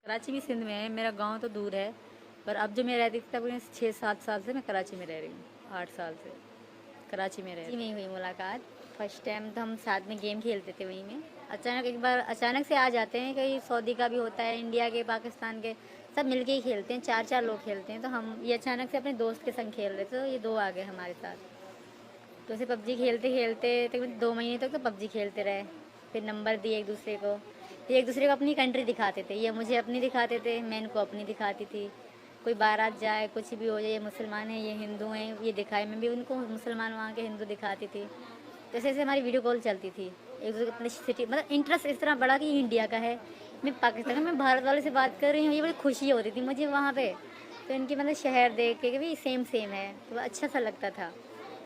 कराची भी सिंध में है, मेरा गांव तो दूर है। पर अब जो मैं रहती थी तब 6-7 साल से मैं कराची में रह रही हूँ, 8 साल से कराची में रह जी रही में हुई मुलाकात। फर्स्ट टाइम तो हम साथ में गेम खेलते थे वहीं में। अचानक एक बार अचानक से आ जाते हैं, कहीं सऊदी का भी होता है, इंडिया के, पाकिस्तान के, सब मिलके ही खेलते हैं, 4-4 लोग खेलते हैं। तो हम ये अचानक से अपने दोस्त के संग खेल रहे थे, तो ये दो आ गए हमारे साथ। तो ऐसे पबजी खेलते खेलते तकरीबन 2 महीने तक तो पबजी खेलते रहे। फिर नंबर दिए एक दूसरे को, फिर एक दूसरे को अपनी कंट्री दिखाते थे, ये मुझे अपनी दिखाते थे, मैं इनको अपनी दिखाती थी। कोई बारात जाए, कुछ भी हो जाए, ये मुसलमान हैं, ये हिंदू हैं, ये दिखाए, मैं भी उनको मुसलमान वहाँ के हिंदू दिखाती थी। जैसे जैसे हमारी वीडियो कॉल चलती थी, एक दूसरे को अपनी सिटी, मतलब इंटरेस्ट इस तरह बढ़ा कि ये इंडिया का है, मैं पाकिस्तान का, मैं भारत वाले से बात कर रही हूँ, ये बड़ी खुशी हो रही थी मुझे वहाँ पे। तो इनकी मतलब शहर देख के कि भी सेम सेम है, तो अच्छा सा लगता था।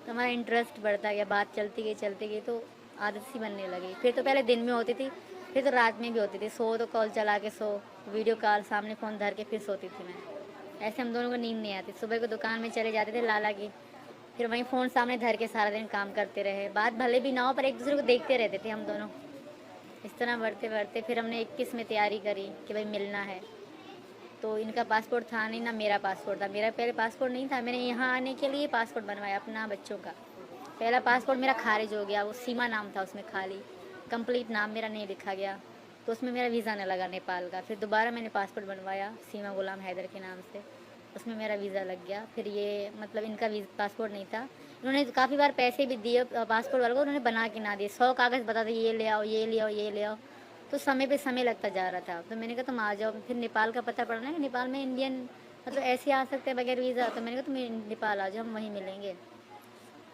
तो हमारा इंटरेस्ट बढ़ता गया, बात चलती गई तो आदत सी बनने लगी। फिर तो पहले दिन में होती थी, फिर तो रात में भी होती थी। सो तो कॉल चला के सो, वीडियो कॉल सामने फ़ोन धर के फिर सोती थी मैं। ऐसे हम दोनों को नींद नहीं आती। सुबह को दुकान में चले जाते थे लाला की, फिर वहीं फ़ोन सामने धर के सारा दिन काम करते रहे। बात भले भी ना हो पर एक दूसरे को देखते रहते थे हम दोनों। इस तरह बढ़ते बढ़ते फिर हमने 21 में तैयारी करी कि भाई मिलना है। तो इनका पासपोर्ट था नहीं, ना मेरा पासपोर्ट था। मेरा पहले पासपोर्ट नहीं था, मैंने यहाँ आने के लिए पासपोर्ट बनवाया अपना बच्चों का। पहला पासपोर्ट मेरा खारिज हो गया, वो सीमा नाम था उसमें, खाली कंप्लीट नाम मेरा नहीं लिखा गया, तो उसमें मेरा वीज़ा न लगा नेपाल का। फिर दोबारा मैंने पासपोर्ट बनवाया सीमा गुलाम हैदर के नाम से, उसमें मेरा वीज़ा लग गया। फिर ये मतलब इनका पासपोर्ट नहीं था, उन्होंने काफ़ी बार पैसे भी दिए पासपोर्ट वालों को, उन्होंने बना के ना दिए। 100 कागज़ बताते ये ले आओ, ये ले आओ, ये ले आओ, तो समय पे समय लगता जा रहा था। तो मैंने कहा तुम आ जाओ। फिर नेपाल का पता पड़ना है, नेपाल में इंडियन मतलब ऐसे आ सकते हैं बगैर वीज़ा। तो मैंने कहा तुम नेपाल आ जाओ, हम वहीं मिलेंगे।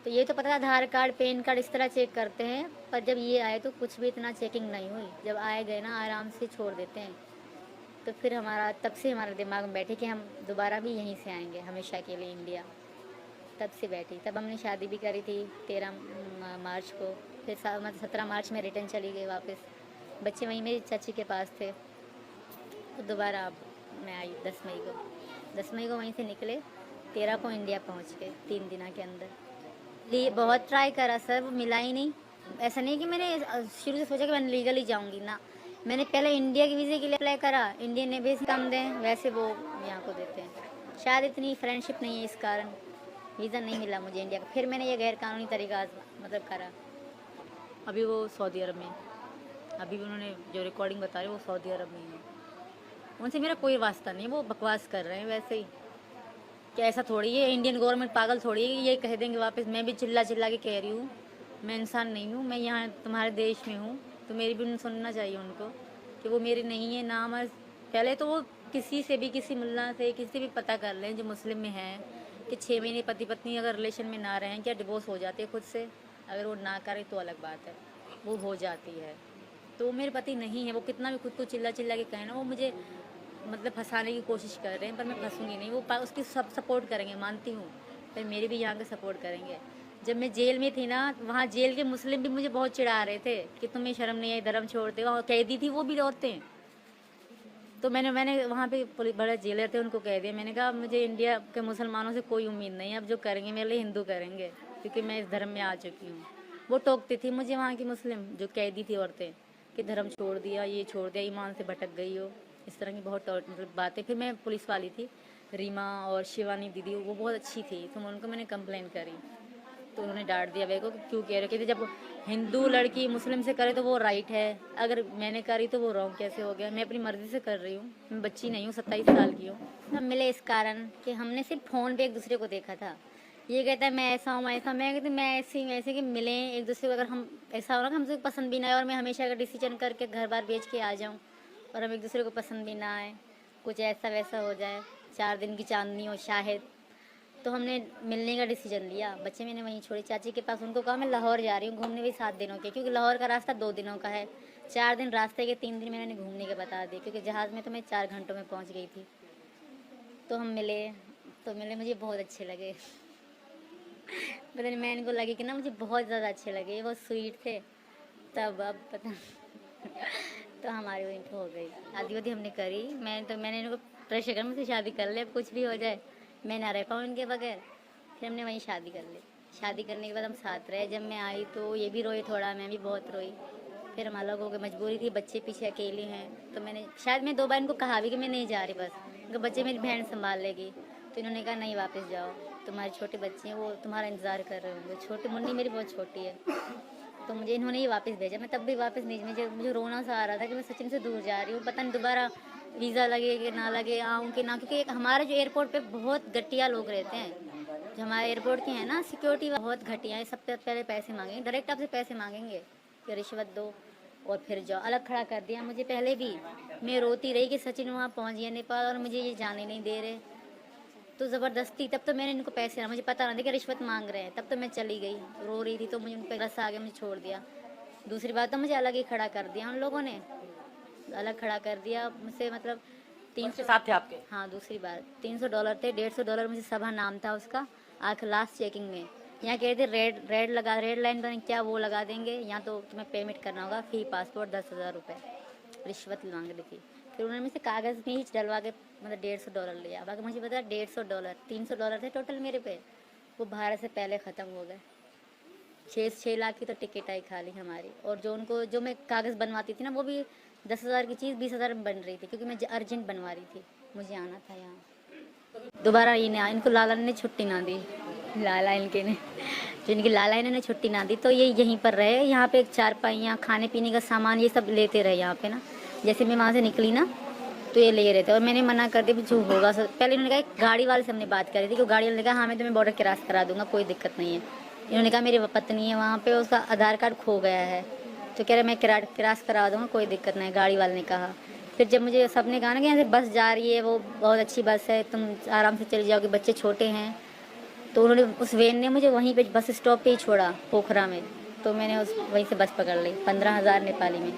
तो ये तो पता था आधार कार्ड, पैन कार्ड इस तरह चेक करते हैं, पर जब ये आए तो कुछ भी इतना चेकिंग नहीं हुई। जब आए गए ना आराम से छोड़ देते हैं। तो फिर हमारा तब से हमारे दिमाग में बैठे कि हम दोबारा भी यहीं से आएंगे हमेशा के लिए इंडिया। तब से बैठी। तब हमने शादी भी करी थी 13 मार्च को। फिर मतलब 17 मार्च में रिटर्न चली गई वापस। बच्चे वहीं मेरी चाची के पास थे। तो दोबारा अब मैं आई 10 मई को। 10 मई को वहीं से निकले, 13 को इंडिया पहुंच गए 3 दिन के अंदर। लिए बहुत ट्राई करा सर, वो मिला ही नहीं। ऐसा नहीं कि मैंने शुरू से सोचा कि मैं लीगली जाऊंगी ना, मैंने पहले इंडिया के वीज़े के लिए अप्लाई करा। इंडियन ने भी कम दें, वैसे वो यहाँ को देते हैं। शायद इतनी फ्रेंडशिप नहीं है, इस कारण वीज़ा नहीं मिला मुझे इंडिया का। फिर मैंने ये गैर कानूनी तरीका मतलब करा। अभी वो सऊदी अरब में, अभी भी उन्होंने जो रिकॉर्डिंग बता रहे वो सऊदी अरब में ही है। उनसे मेरा कोई वास्ता नहीं, वो बकवास कर रहे हैं वैसे ही। क्या ऐसा थोड़ी है, इंडियन गवर्नमेंट पागल थोड़ी है, ये कह देंगे वापस। मैं भी चिल्ला चिल्ला के कह रही हूँ, मैं इंसान नहीं हूँ, मैं यहाँ तुम्हारे देश में हूँ, तो मेरी भी सुनना चाहिए उनको कि वो मेरी नहीं है नाम। पहले तो वो किसी से भी, किसी मुल्ला से, किसी से भी पता कर लें जो मुस्लिम में है कि 6 महीने पति पत्नी अगर रिलेशन में ना रहें, क्या डिवोर्स हो जाते हैं खुद से। अगर वो ना करे तो अलग बात है, वो हो जाती है। तो वो मेरे पति नहीं है। वो कितना भी खुद को चिल्ला चिल्ला के कहना, वो मुझे मतलब फंसाने की कोशिश कर रहे हैं, पर मैं फंसूंगी नहीं। वो उसकी सब सपोर्ट करेंगे, मानती हूँ, पर मेरी भी यहाँ के सपोर्ट करेंगे। जब मैं जेल में थी ना, वहाँ जेल के मुस्लिम भी मुझे बहुत चिढ़ा रहे थे कि तुम्हें शर्म नहीं आई, धर्म छोड़ते हो। और कैदी थी वो भी औरतें। तो मैंने वहाँ पे बड़े जेलर थे, उनको कह दिया, मैंने कहा मुझे इंडिया के मुसलमानों से कोई उम्मीद नहीं है, अब जो करेंगे मेरे लिए हिंदू करेंगे, क्योंकि मैं इस धर्म में आ चुकी हूँ। वो टोकती थी मुझे वहाँ की मुस्लिम जो कैदी थी औरतें कि धर्म छोड़ दिया, ये छोड़ दिया, ईमान से भटक गई हो, इस तरह की बहुत मतलब बातें। फिर मैं पुलिस वाली थी रीमा और शिवानी दीदी, वो बहुत अच्छी थी, तो उनको मैंने कंप्लेन करी। तो उन्होंने डांट दिया मेरे को कि क्यों कह रहे, कहते जब हिंदू लड़की मुस्लिम से करे तो वो राइट है, अगर मैंने करी तो वो रॉन्ग कैसे हो गया। मैं अपनी मर्जी से कर रही हूँ, मैं बच्ची नहीं हूँ, 27 साल की हूँ। हम मिले इस कारण कि हमने सिर्फ फ़ोन पे एक दूसरे को देखा था। ये कहता है मैं ऐसा हूँ, मैं ऐसा, मैं कहती मैं ऐसी वैसे कि मिलें एक दूसरे को। अगर हम ऐसा हो ना कि हमसे पसंद भी ना आए, और मैं हमेशा अगर डिसीजन करके घर बार बेच के आ जाऊँ और हम एक दूसरे को पसंद भी ना आए, कुछ ऐसा वैसा हो जाए, 4 दिन की चांदनी हो शायद, तो हमने मिलने का डिसीजन लिया। बच्चे मैंने वहीं छोड़े चाची के पास, उनको कहा मैं लाहौर जा रही हूँ घूमने भी 7 दिनों के, क्योंकि लाहौर का रास्ता 2 दिनों का है। 4 दिन रास्ते के, 3 दिन मैंने घूमने के बता दिए, क्योंकि जहाज़ में तो मैं 4 घंटों में पहुँच गई थी। तो हम मिले, तो मिले, मुझे बहुत अच्छे लगे। पता नहीं, मैं इनको लगी कि ना मुझे बहुत ज़्यादा अच्छे लगे, बहुत स्वीट थे। तब अब पता तो हमारी वहीं हो गई शादी वादी हमने करी। मैंने इनको प्रेशर कर, मुझसे शादी कर ले, अब कुछ भी हो जाए मैं ना रह पाऊँ इनके बगैर। फिर हमने वहीं शादी कर ली। शादी करने के बाद हम साथ रहे। जब मैं आई तो ये भी रोए थोड़ा, मैं भी बहुत रोई। फिर हम अलग हो गए, मजबूरी थी, बच्चे पीछे अकेले हैं। तो मैंने शायद मैं 2 बार इनको कहा भी कि मैं नहीं जा रही, बस उनके बच्चे मेरी बहन संभाल लेगी। तो इन्होंने कहा नहीं, वापस जाओ, तुम्हारे छोटे बच्चे हैं, वो तुम्हारा इंतज़ार कर रहे होंगे। छोटी मुन्नी मेरी बहुत छोटी है, तो मुझे इन्होंने ही वापस भेजा। मैं तब भी वापस नहीं, मुझे रोना सा आ रहा था कि मैं सचिन से दूर जा रही हूँ, पता नहीं दोबारा वीज़ा लगे कि ना लगे, आऊँ कि ना, क्योंकि हमारे जो एयरपोर्ट पे बहुत घटिया लोग रहते हैं। जो हमारे एयरपोर्ट के हैं ना सिक्योरिटी बहुत घटिया है, सबसे पहले पैसे मांगेंगे, डायरेक्ट आपसे पैसे मांगेंगे कि रिश्वत दो और फिर जाओ। अलग खड़ा कर दिया मुझे पहले भी, मैं रोती रही कि सचिन वहाँ पहुँच गया नेपाल और मुझे ये जाने नहीं दे रहे। तो ज़बरदस्ती, तब तो मैंने इनको पैसे ना, मुझे पता ना था कि रिश्वत मांग रहे हैं, तब तो मैं चली गई, रो रही थी, तो मुझे उन पर रस आ गया, मुझे छोड़ दिया। दूसरी बात तो मुझे अलग ही खड़ा कर दिया उन लोगों ने, अलग खड़ा कर दिया मुझसे, मतलब उसके साथ थे आपके? हाँ, दूसरी बार $300 थे, $150 मुझे सभा नाम था उसका। आखिर लास्ट चेकिंग में यहाँ कह रहे थे रेड लाइन बन क्या वो लगा देंगे, यहाँ तो तुम्हें पेमेंट करना होगा, फ़ी पासपोर्ट 10,000 रुपये रिश्वत मांग रही थी। फिर उन्होंने मुझसे कागज़ में ही डलवा के मतलब $150 लिया। बाकी मुझे पता $150 $300 थे टोटल मेरे पे, वो भारत से पहले ख़त्म हो गए। 6 लाख की तो टिकट आई खाली हमारी। और जो मैं कागज़ बनवाती थी ना, वो भी 10,000 की चीज़ 20,000 में बन रही थी, क्योंकि मैं अर्जेंट बनवा रही थी, मुझे आना था यहाँ। दोबारा ये नहीं, इनको लाला ने छुट्टी ना दी, लाला इनके ने, जो इनकी लाला इन्होंने छुट्टी ना दी, तो ये यहीं पर रहे। यहाँ पे एक चारपाइयाँ, खाने पीने का सामान, ये सब लेते रहे यहाँ पे ना। जैसे मैं वहाँ से निकली ना, तो ये ले रहे थे और मैंने मना कर दिया, जो होगा सर। पहले इन्होंने कहा गाड़ी वाले से हमने बात करी थी, कि गाड़ी वाले ने कहा हाँ मैं तुम्हें बॉर्डर क्रॉस करा दूंगा, कोई दिक्कत नहीं है। इन्होंने कहा मेरी पत्नी है वहाँ पे, उसका आधार कार्ड खो गया है, तो कह रहे मैं क्रॉस करा दूंगा, कोई दिक्कत नहीं, गाड़ी वाले ने कहा। फिर जब मुझे सबने कहा ना कि यहाँ से बस जा रही है, वो बहुत अच्छी बस है, तुम आराम से चली जाओगे, बच्चे छोटे हैं, तो उन्होंने उस वैन ने मुझे वहीं पे बस स्टॉप पे ही छोड़ा, पोखरा में। तो मैंने वहीं से बस पकड़ ली, 15,000 नेपाली में।